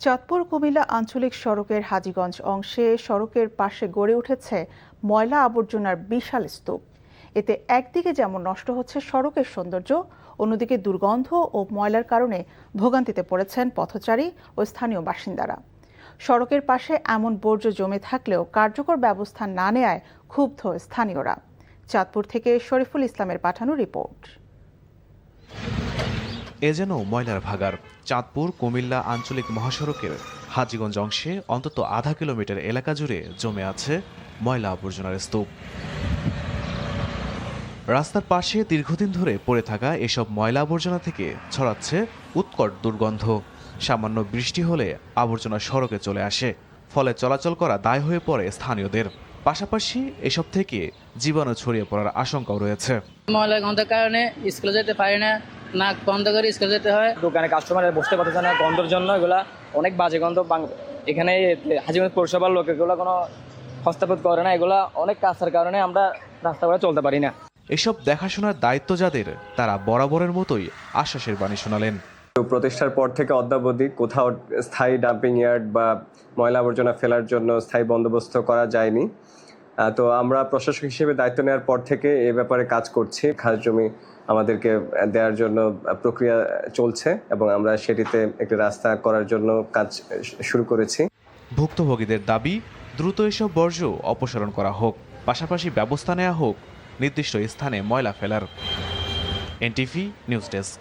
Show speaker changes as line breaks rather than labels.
চাঁদপুর কুমিল্লা আঞ্চলিক সড়কের হাজীগঞ্জ অংশে সড়কের পাশে গড়ে উঠেছে ময়লা আবর্জনার বিশাল স্তূপ। এতে একদিকে যেমন নষ্ট হচ্ছে সড়কের সৌন্দর্য, অন্যদিকে দুর্গন্ধ ও ময়লার কারণে ভোগান্তিতে পড়েছেন পথচারী ও স্থানীয় বাসিন্দারা। সড়কের পাশে এমন বর্জ্য জমে থাকলেও কার্যকর ব্যবস্থা না নেয়ায় ক্ষুব্ধ স্থানীয়রা। চাঁদপুর থেকে শরীফুল ইসলামের পাঠানো রিপোর্ট।
এ যেন ময়লার ভাগাড়। চাঁদপুর কুমিল্লা আঞ্চলিক মহাসড়কের হাজীগঞ্জ অংশে অন্তত আধা কিলোমিটার এলাকা জুড়ে জমে আছে ময়লা আবর্জনার স্তূপ। রাস্তার পাশে দীর্ঘদিন ধরে পড়ে থাকা এসব ময়লা আবর্জনা থেকে ছড়াচ্ছে উৎকট দুর্গন্ধ। সামান্য বৃষ্টি হলে আবর্জনা সড়কে চলে আসে, ফলে চলাচল করা দায় হয়ে পড়ে স্থানীয়দের। পাশাপাশি এসব থেকে জীবাণু ছড়িয়ে পড়ার আশঙ্কাও রয়েছে।
ময়লার গন্ধের কারণে স্কুলে যেতে পারি না, নাক বন্ধ করে স্কুলে যেতে হয়।
দোকানে কাস্টমার বসতে পারতেছে না গন্ধের জন্য। এগুলা অনেক বাজে গন্ধ। এখানে হাজীগঞ্জ পৌরসভার লোক এগুলো কোনো হস্তক্ষেপ করে না। এগুলা অনেক কাছের কারণে আমরা রাস্তা করে চলতে পারি না।
এসব দেখাশোনার দায়িত্ব যাদের, তারা বরাবরের মতোই আশ্বাসের বাণী শোনালেন।
প্রতিষ্ঠার পর থেকে অদ্যাবধি কোথাও স্থায়ী ডাম্পিং ইয়ার্ড বা ময়লা আবর্জনা ফেলার জন্য স্থায়ী বন্দোবস্ত করা যায়নি। তো আমরা প্রশাসক হিসেবে দায়িত্ব নেওয়ার পর থেকে এ ব্যাপারে কাজ করছি। খাস জমি আমাদেরকে দেওয়ার জন্য প্রক্রিয়া চলছে এবং আমরা সেটিতে একটি রাস্তা করার জন্য কাজ শুরু করেছি।
ভুক্তভোগীদের দাবি, দ্রুত এসব বর্জ্য অপসারণ করা হোক, পাশাপাশি ব্যবস্থা নেওয়া হোক নির্দিষ্ট স্থানে ময়লা ফেলার। NTV news desk.